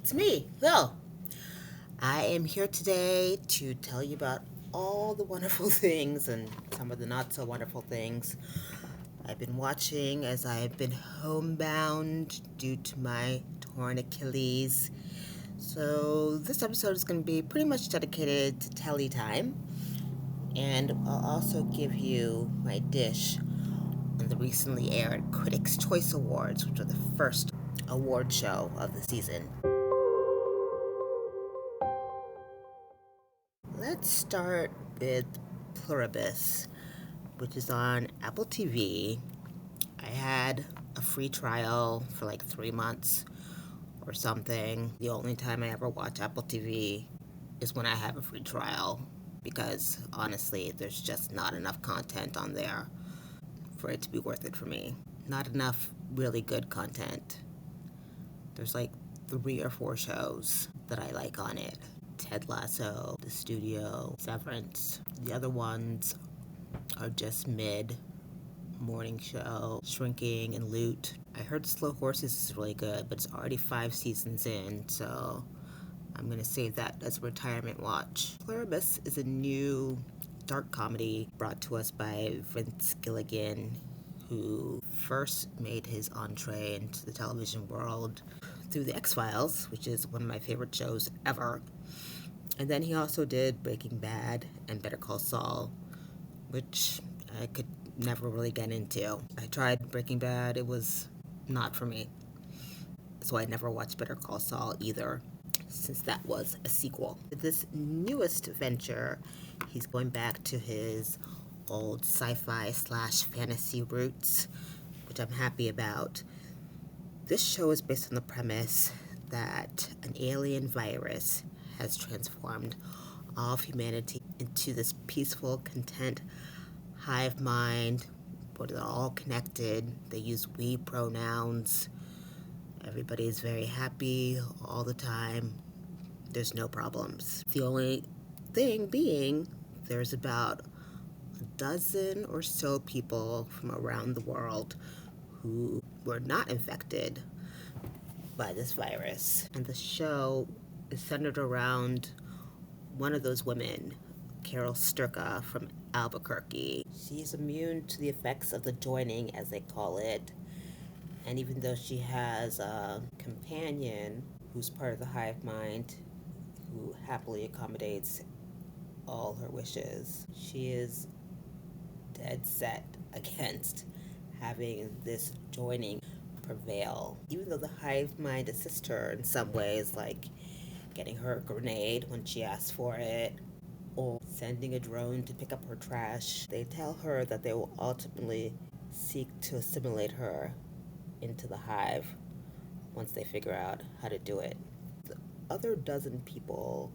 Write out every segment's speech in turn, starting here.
It's me, Phil. I am here today to tell you about all the wonderful things and some of the not so wonderful things I've been watching as I've been homebound due to my torn Achilles. So, this episode is going to be pretty much dedicated to telly time, and I'll also give you my dish on the recently aired Critics' Choice Awards, which are the first award show of the season. Let's start with Pluribus, which is on Apple TV. I had a free trial for like 3 months or something. The only time I ever watch Apple TV is when I have a free trial because honestly, there's just not enough content on there for it to be worth it for me. Not enough really good content. There's like 3 or 4 shows that I like on it. Ted Lasso, The Studio, Severance. The other ones are just mid. Morning Show, Shrinking, and Loot. I heard Slow Horses is really good, but it's already 5 seasons in, so I'm going to save that as a retirement watch. Pluribus is a new dark comedy brought to us by Vince Gilligan, who first made his entree into the television world through The X-Files, which is one of my favorite shows ever. And then he also did Breaking Bad and Better Call Saul, which I could never really get into. I tried Breaking Bad, it was not for me. So I never watched Better Call Saul either, since that was a sequel. This newest venture, he's going back to his old sci-fi / fantasy roots, which I'm happy about. This show is based on the premise that an alien virus has transformed all of humanity into this peaceful, content hive mind where they're all connected. They use we pronouns. Everybody's very happy all the time. There's no problems. The only thing being, there's about a dozen or so people from around the world who were not infected by this virus. And the show is centered around one of those women, Carol Sturka from Albuquerque. She's immune to the effects of the joining, as they call it. And even though she has a companion who's part of the hive mind, who happily accommodates all her wishes, she is dead set against having this joining prevail. Even though the hive mind assists her in some ways, like getting her a grenade when she asks for it, or sending a drone to pick up her trash, they tell her that they will ultimately seek to assimilate her into the hive once they figure out how to do it. The other dozen people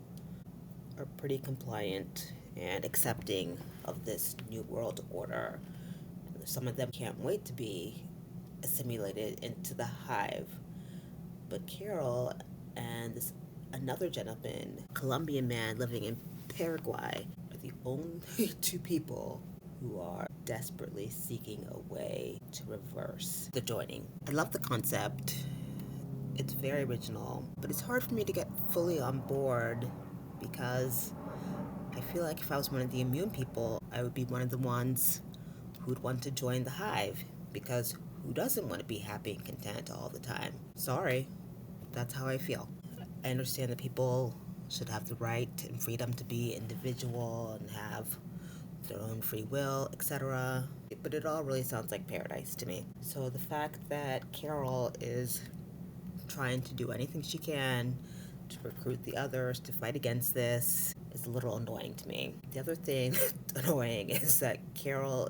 are pretty compliant and accepting of this new world order. Some of them can't wait to be assimilated into the hive. But Carol and this another gentleman, Colombian man living in Paraguay, are the only 2 people who are desperately seeking a way to reverse the joining. I love the concept. It's very original, but it's hard for me to get fully on board because I feel like if I was one of the immune people, I would be one of the ones who'd want to join the hive, because who doesn't want to be happy and content all the time? Sorry, that's how I feel. I understand that people should have the right and freedom to be individual and have their own free will, etc. But it all really sounds like paradise to me. So the fact that Carol is trying to do anything she can to recruit the others to fight against this is a little annoying to me. The other thing that's annoying is that Carol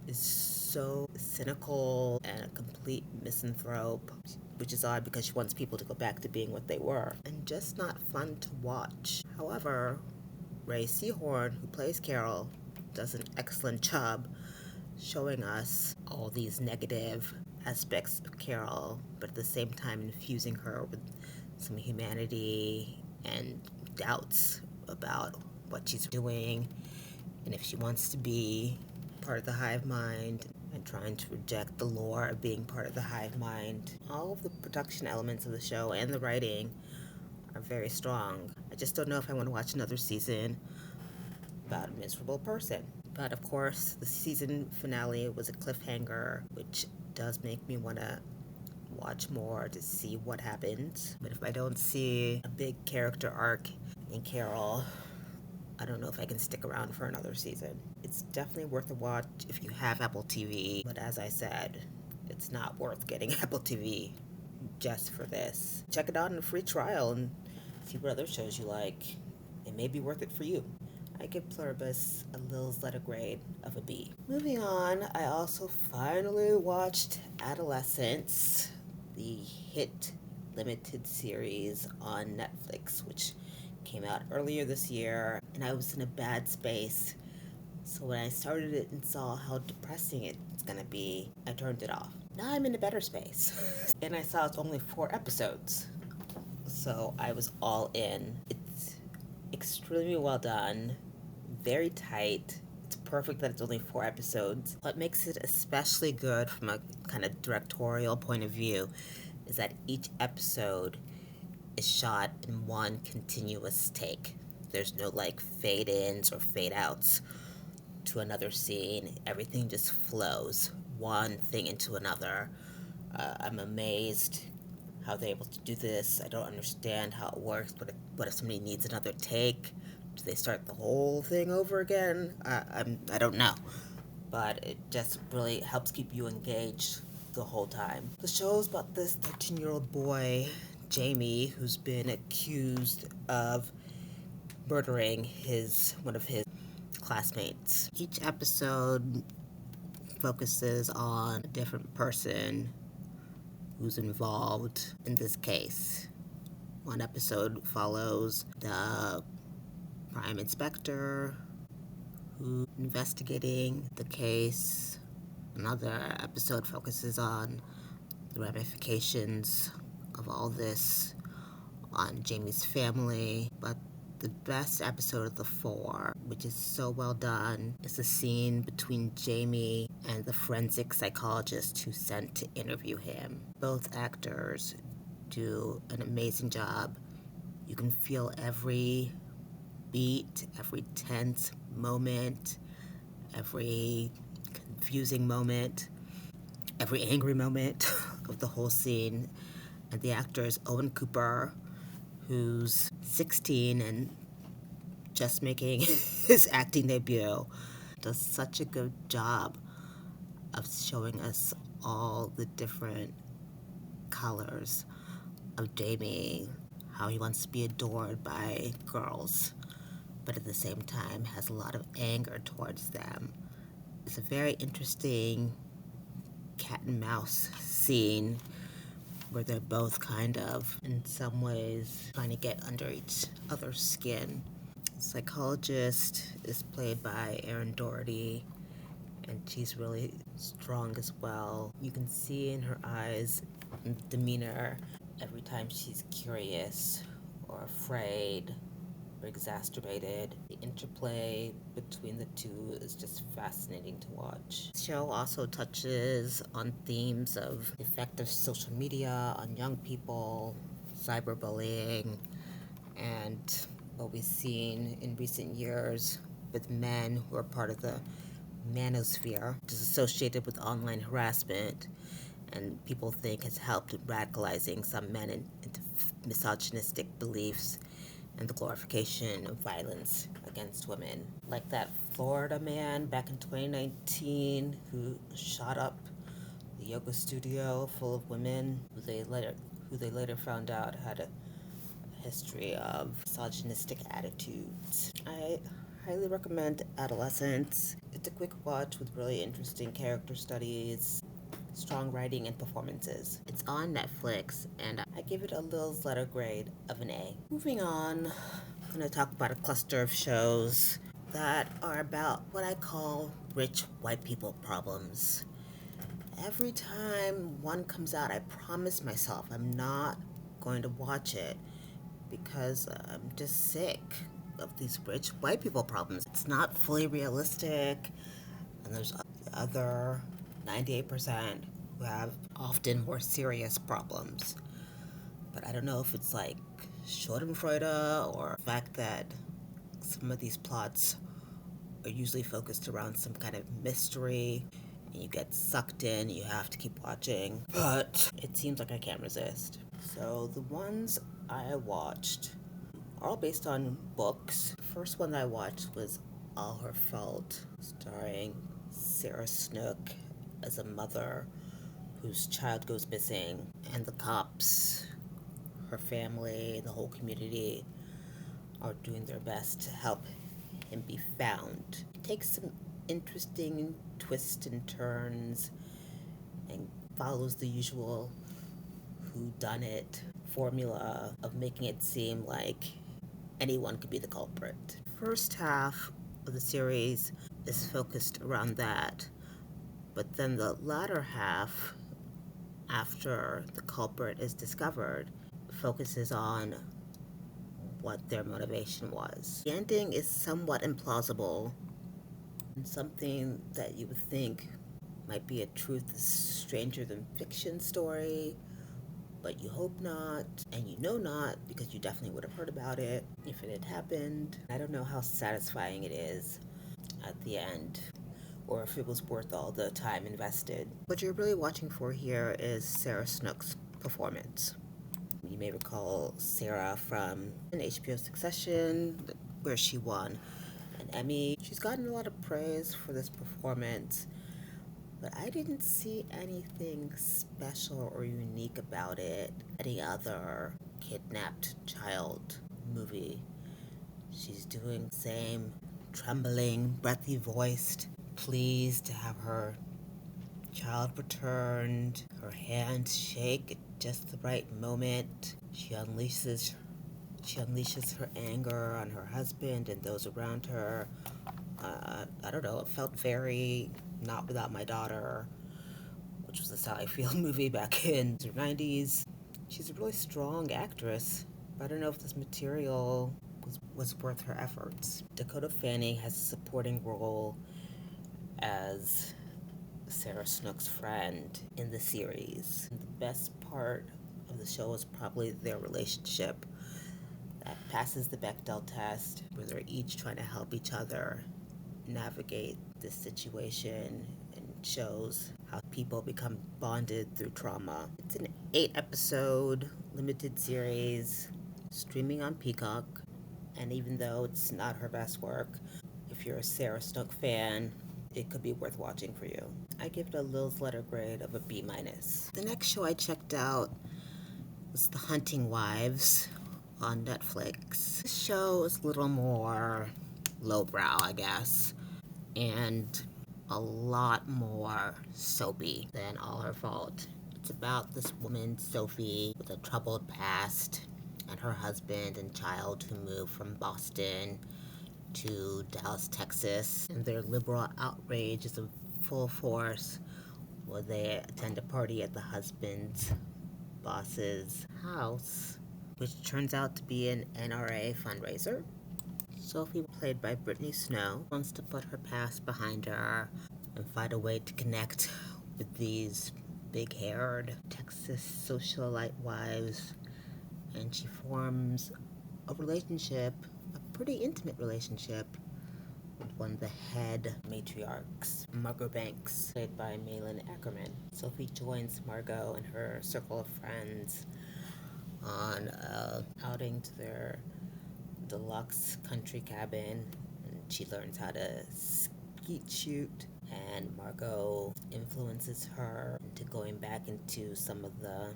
is so cynical and a complete misanthrope, which is odd because she wants people to go back to being what they were, and just not fun to watch. However, Ray Seahorn, who plays Carol, does an excellent job showing us all these negative aspects of Carol, but at the same time infusing her with some humanity and doubts about what she's doing and if she wants to be part of the hive mind. and trying to reject the lore of being part of the hive mind. All of the production elements of the show and the writing are very strong. I just don't know if I want to watch another season about a miserable person. But of course, the season finale was a cliffhanger, which does make me want to watch more to see what happens. But if I don't see a big character arc in Carol, I don't know if I can stick around for another season. It's definitely worth a watch if you have Apple TV, but as I said, it's not worth getting Apple TV just for this. Check it out in a free trial and see what other shows you like. It may be worth it for you. I give Pluribus a Lil's letter grade of a B. Moving on, I also finally watched Adolescence, the hit limited series on Netflix, which came out earlier this year, and I was in a bad space. So when I started it and saw how depressing it's gonna be, I turned it off. Now I'm in a better space. And I saw it's only 4 episodes. So I was all in. It's extremely well done, very tight. It's perfect that it's only 4 episodes. What makes it especially good from a kind of directorial point of view is that each episode is shot in one continuous take. There's no like fade ins or fade outs to another scene. Everything just flows one thing into another. I'm amazed how they're able to do this. I don't understand how it works, but what if somebody needs another take? Do they start the whole thing over again? I don't know. But it just really helps keep you engaged the whole time. The show is about this 13-year-old boy, Jamie, who's been accused of murdering one of his classmates. Each episode focuses on a different person who's involved in this case. One episode follows the prime inspector who's investigating the case. Another episode focuses on the ramifications of all this on Jamie's family. But the best episode of the 4, which is so well done, is the scene between Jamie and the forensic psychologist who's sent to interview him. Both actors do an amazing job. You can feel every beat, every tense moment, every confusing moment, every angry moment of the whole scene. And the actor is Owen Cooper, who's 16 and just making his acting debut. Does such a good job of showing us all the different colors of Jamie, how he wants to be adored by girls, but at the same time has a lot of anger towards them. It's a very interesting cat and mouse scene where they're both kind of, in some ways, trying to get under each other's skin. Psychologist is played by Erin Doherty, and she's really strong as well. You can see in her eyes and demeanor every time she's curious or afraid or exacerbated. The interplay between the two is just fascinating to watch. The show also touches on themes of the effect of social media on young people, cyberbullying, and what we've seen in recent years with men who are part of the manosphere, which is associated with online harassment, and people think has helped in radicalizing some men into misogynistic beliefs and the glorification of violence against women. Like that Florida man back in 2019 who shot up the yoga studio full of women who they later found out had a history of misogynistic attitudes. I highly recommend Adolescence. It's a quick watch with really interesting character studies, strong writing, and performances. It's on Netflix, and I give it a Lil's letter grade of an A. Moving on, I'm going to talk about a cluster of shows that are about what I call rich white people problems. Every time one comes out, I promise myself I'm not going to watch it because I'm just sick of these rich white people problems. It's not fully realistic, and there's other 98% who have often more serious problems. But I don't know if it's like Schadenfreude or the fact that some of these plots are usually focused around some kind of mystery and you get sucked in, you have to keep watching. But it seems like I can't resist. So the ones I watched are all based on books. The first one that I watched was All Her Fault, starring Sarah Snook as a mother whose child goes missing, and the cops, her family, the whole community are doing their best to help him be found. It takes some interesting twists and turns and follows the usual whodunit formula of making it seem like anyone could be the culprit. First half of the series is focused around that, but then the latter half, after the culprit is discovered, focuses on what their motivation was. The ending is somewhat implausible, and something that you would think might be a truth stranger than fiction story, but you hope not, and you know not, because you definitely would have heard about it if it had happened. I don't know how satisfying it is at the end, or if it was worth all the time invested. What you're really watching for here is Sarah Snook's performance. You may recall Sarah from an HBO Succession, where she won an Emmy. She's gotten a lot of praise for this performance, but I didn't see anything special or unique about it. Any other kidnapped child movie. She's doing the same trembling, breathy voiced, pleased to have her child returned. Her hands shake at just the right moment. She unleashes her anger on her husband and those around her. I don't know, it felt very Not Without My Daughter, which was a Sally Field movie back in the 90s. She's a really strong actress, but I don't know if this material was worth her efforts. Dakota Fanning has a supporting role as Sarah Snook's friend in the series. And the best part of the show is probably their relationship that passes the Bechdel test, where they're each trying to help each other navigate this situation, and shows how people become bonded through trauma. It's an 8-episode limited series streaming on Peacock, and even though it's not her best work, if you're a Sarah Snook fan, it could be worth watching for you. I give it a Lil's letter grade of a B-. The next show I checked out was The Hunting Wives on Netflix. This show is a little more lowbrow, I guess, and a lot more soapy than All Her Fault. It's about this woman, Sophie, with a troubled past, and her husband and child who moved from Boston to Dallas, Texas, and their liberal outrage is in full force when they attend a party at the husband's boss's house, which turns out to be an NRA fundraiser. Sophie, played by Brittany Snow, wants to put her past behind her and find a way to connect with these big-haired Texas socialite wives, and she forms a relationship, a pretty intimate relationship, with one of the head matriarchs, Margot Banks, played by Malin Ackerman. Sophie joins Margot and her circle of friends on an outing to their deluxe country cabin, and she learns how to skeet shoot, and Margot influences her into going back into some of the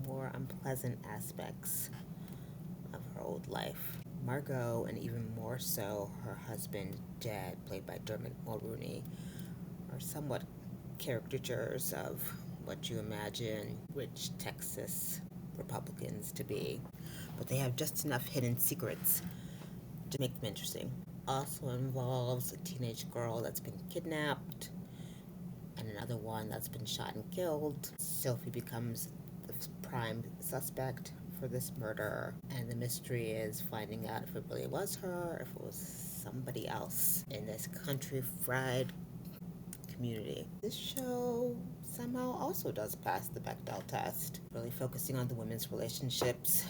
more unpleasant aspects of her old life. Margot, and even more so her husband, Jed, played by Dermot Mulroney, are somewhat caricatures of what you imagine rich Texas Republicans to be, but they have just enough hidden secrets to make them interesting. Also involves a teenage girl that's been kidnapped and another one that's been shot and killed. Sophie becomes the prime suspect for this murder, and the mystery is finding out if it really was her, if it was somebody else in this country fried community. This show somehow also does pass the Bechdel test, really focusing on the women's relationships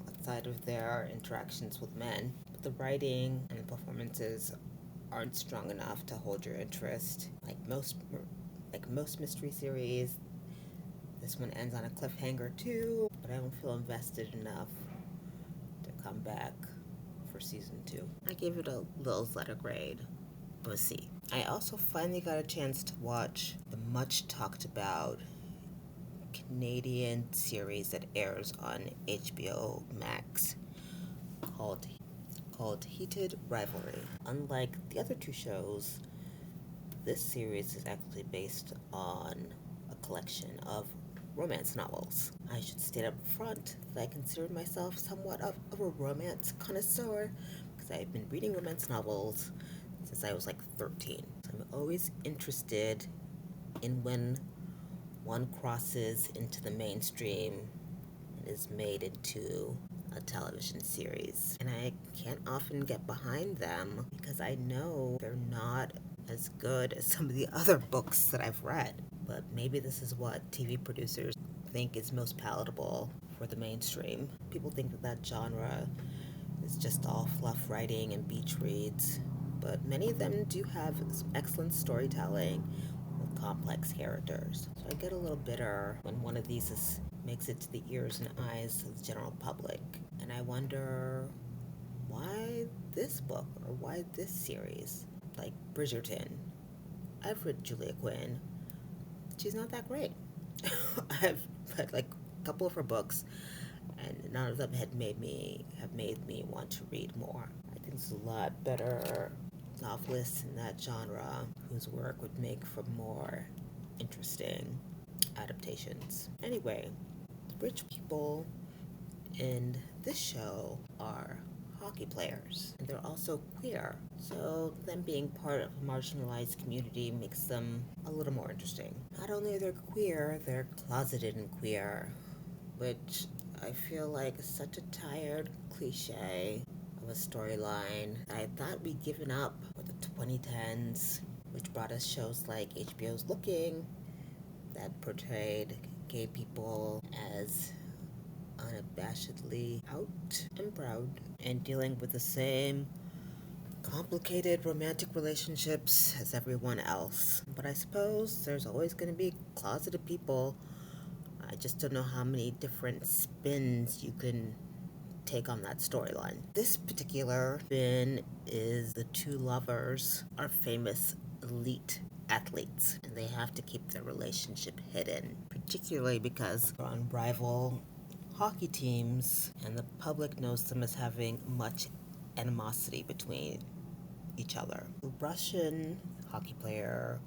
outside of their interactions with men. But the writing and the performances aren't strong enough to hold your interest. Like most mystery series, this one ends on a cliffhanger too, but I don't feel invested enough to come back for season 2. I gave it a little letter grade of a C. I also finally got a chance to watch the much talked about Canadian series that airs on HBO Max called Heated Rivalry. Unlike the other 2 shows, this series is actually based on a collection of romance novels. I should state up front that I consider myself somewhat of a romance connoisseur because I've been reading romance novels since I was like 13. So I'm always interested in when one crosses into the mainstream and is made into a television series. And I can't often get behind them because I know they're not as good as some of the other books that I've read. But maybe this is what TV producers think is most palatable for the mainstream. People think that genre is just all fluff writing and beach reads, but many of them do have excellent storytelling with complex characters. So I get a little bitter when one of these makes it to the ears and eyes of the general public. And I wonder why this book or why this series? Like Bridgerton. I've read Julia Quinn. She's not that great. I've read like a couple of her books, and none of them have made me want to read more. I think there's a lot better novelists in that genre whose work would make for more interesting adaptations. Anyway, the rich people in this show are hockey players, and they're also queer. So them being part of a marginalized community makes them a little more interesting. Not only are they queer, they're closeted and queer, which I feel like is such a tired cliche of a storyline I thought we'd given up with the 2010s, which brought us shows like HBO's Looking that portrayed gay people as unabashedly out and proud and dealing with the same complicated romantic relationships as everyone else. But I suppose there's always going to be closeted people. I just don't know how many different spins you can take on that storyline. This particular spin is the 2 lovers are famous elite athletes, and they have to keep their relationship hidden, particularly because they're on rival hockey teams, and the public knows them as having much animosity between each other. The Russian hockey player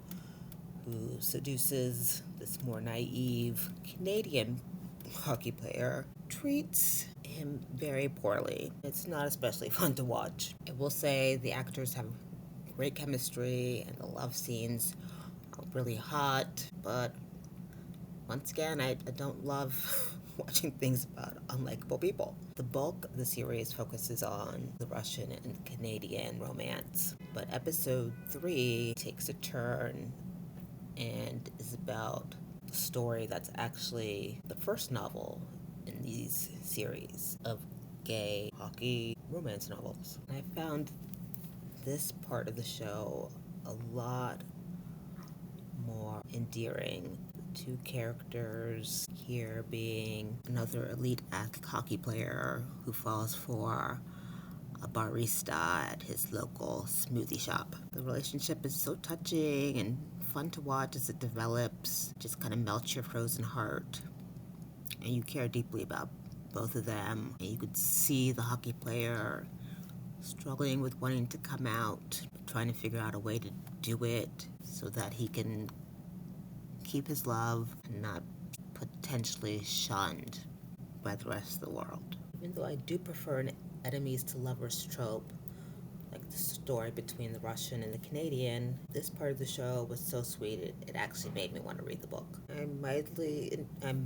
who seduces this more naive Canadian hockey player treats him very poorly. It's not especially fun to watch. I will say the actors have great chemistry and the love scenes are really hot, but once again, I don't love watching things about unlikable people. The bulk of the series focuses on the Russian and Canadian romance, but episode 3 takes a turn and is about the story that's actually the first novel in these series of gay hockey romance novels. And I found this part of the show a lot more endearing. The 2 characters here being another elite hockey player who falls for a barista at his local smoothie shop. The relationship is so touching and fun to watch as it develops. Just kind of melts your frozen heart. And you care deeply about both of them. And you could see the hockey player struggling with wanting to come out, but trying to figure out a way to do it so that he can keep his love and not potentially shunned by the rest of the world. Even though I do prefer an enemies to lovers trope, like the story between the Russian and the Canadian, this part of the show was so sweet it actually made me want to read the book. I'm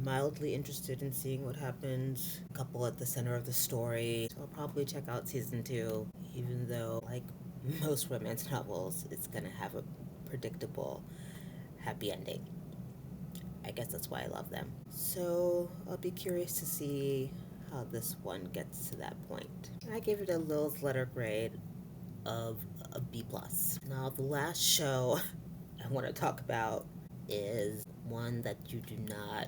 mildly interested in seeing what happens. A couple at the center of the story. So I'll probably check out season 2, even though, like most romance novels, it's gonna have a predictable happy ending. I guess that's why I love them. So I'll be curious to see how this one gets to that point. I gave it a Lil's letter grade of a B+. Now, the last show I want to talk about is one that you do not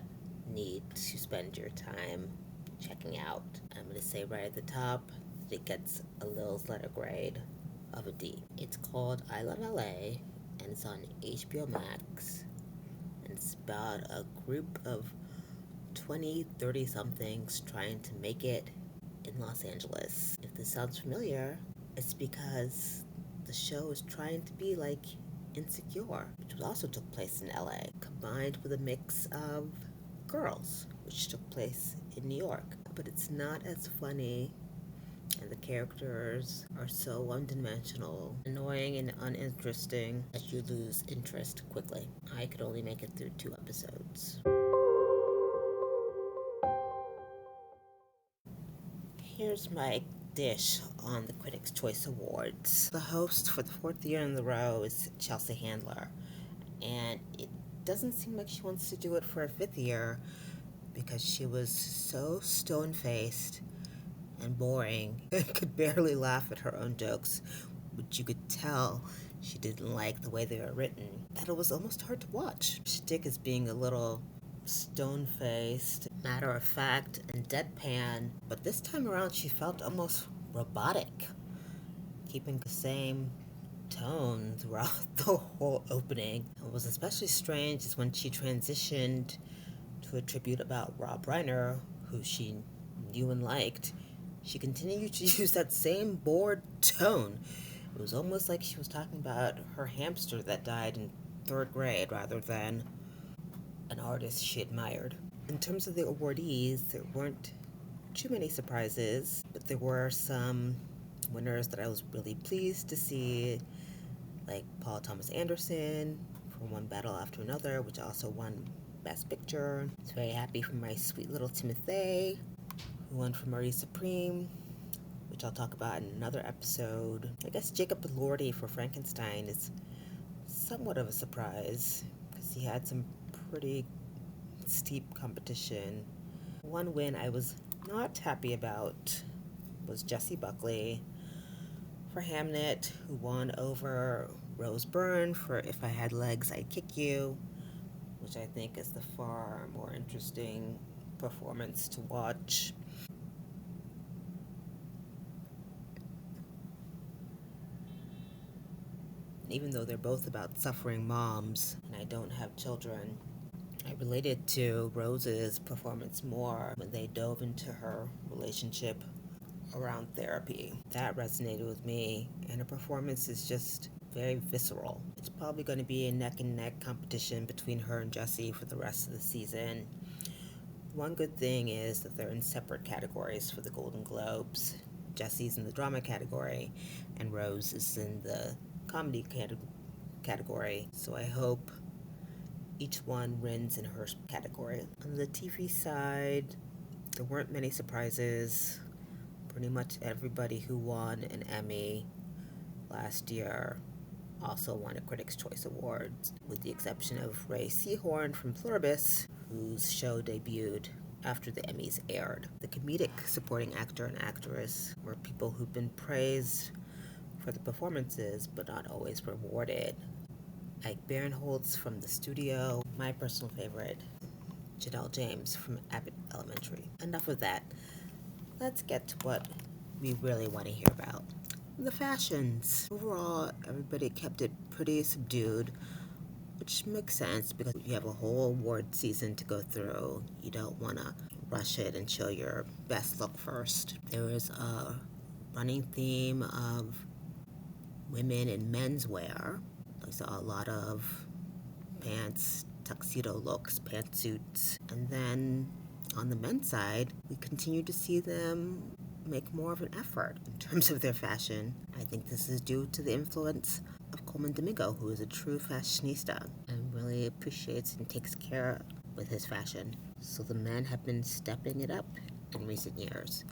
need to spend your time checking out. I'm going to say right at the top that it gets a Lil's letter grade of a D. It's called I Love LA, and it's on HBO Max. And it's about a group of 20, 30-somethings trying to make it in Los Angeles. If this sounds familiar, it's because the show is trying to be like Insecure, which also took place in LA, combined with a mix of Girls, which took place in New York. But it's not as funny, and the characters are so one-dimensional, annoying, and uninteresting that you lose interest quickly. I could only make it through 2 episodes. Here's my dish on the Critics' Choice Awards. The host for the 4th year in a row is Chelsea Handler, and it doesn't seem like she wants to do it for a 5th year because she was so stone-faced and boring and could barely laugh at her own jokes, which you could tell she didn't like the way they were written, that it was almost hard to watch. Shtick is being a little stone-faced, matter-of-fact, and deadpan, but this time around she felt almost robotic, keeping the same tone throughout the whole opening. What was especially strange is when she transitioned to a tribute about Rob Reiner, who she knew and liked. She continued to use that same bored tone. It was almost like she was talking about her hamster that died in 3rd grade rather than an artist she admired. In terms of the awardees, there weren't too many surprises, but there were some winners that I was really pleased to see, like Paul Thomas Anderson for One Battle After Another, which also won Best Picture. I was very happy for my sweet little Timothy, who won for Marie Supreme, which I'll talk about in another episode. I guess Jacob Elordi for Frankenstein is somewhat of a surprise, because he had some pretty steep competition. One win I was not happy about was Jessie Buckley for Hamnet, who won over Rose Byrne for If I Had Legs, I'd Kick You, which I think is the far more interesting performance to watch. Even though they're both about suffering moms, and I don't have children, I related to Rose's performance more when they dove into her relationship around therapy. That resonated with me, and her performance is just very visceral. It's probably going to be a neck-and-neck competition between her and Jessie for the rest of the season. One good thing is that they're in separate categories for the Golden Globes. Jessie's in the drama category, and Rose is in the comedy category, so I hope each one wins in her category. On the TV side, there weren't many surprises. Pretty much everybody who won an Emmy last year also won a Critics' Choice Award, with the exception of Ray Seahorn from Pluribus, whose show debuted after the Emmys aired. The comedic supporting actor and actress were people who've been praised for the performances but not always rewarded. Ike Barinholtz from The Studio, my personal favorite, Janelle James from Abbott Elementary. Enough of that. Let's get to what we really want to hear about. The fashions. Overall, everybody kept it pretty subdued, which makes sense because you have a whole award season to go through. You don't want to rush it and show your best look first. There was a running theme of women in menswear. I saw a lot of pants, tuxedo looks, pantsuits. And then on the men's side, we continue to see them make more of an effort in terms of their fashion. I think this is due to the influence of Coleman Domingo, who is a true fashionista and really appreciates and takes care with his fashion. So the men have been stepping it up in recent years.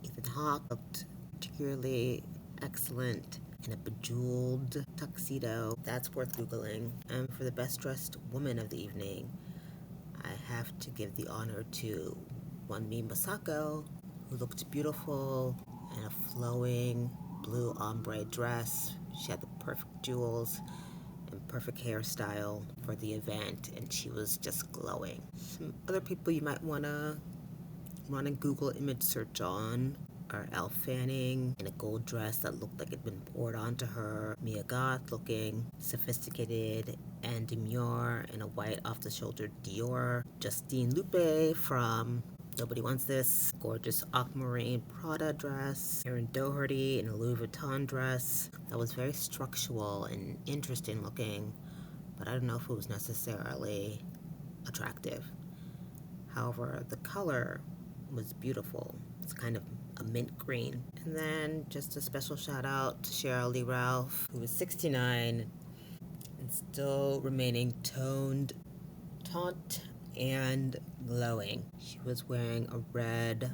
Ethan Hawke looked particularly excellent in a bejeweled tuxedo. That's worth Googling. And for the best dressed woman of the evening, I have to give the honor to Wanmi Masako, who looked beautiful in a flowing blue ombre dress. She had the perfect jewels and perfect hairstyle for the event, and she was just glowing. Some other people you might want to run a Google image search on are Elle Fanning in a gold dress that looked like it'd been poured onto her, Mia Goth looking sophisticated and demure in a white off-the-shoulder Dior, Justine Lupe from Nobody Wants This, gorgeous aquamarine Prada dress, Erin Doherty in a Louis Vuitton dress that was very structural and interesting looking, but I don't know if it was necessarily attractive. However, the color was beautiful. It's kind of a mint green. And then just a special shout out to Cheryl Lee Ralph, who was 69 and still remaining toned, taut, and glowing. She was wearing a red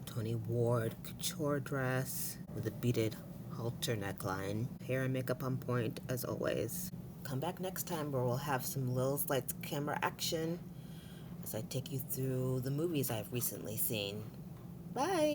Tony Ward couture dress with a beaded halter neckline. Hair and makeup on point as always. Come back next time where we'll have some Lil's Lights camera action as I take you through the movies I've recently seen. Bye!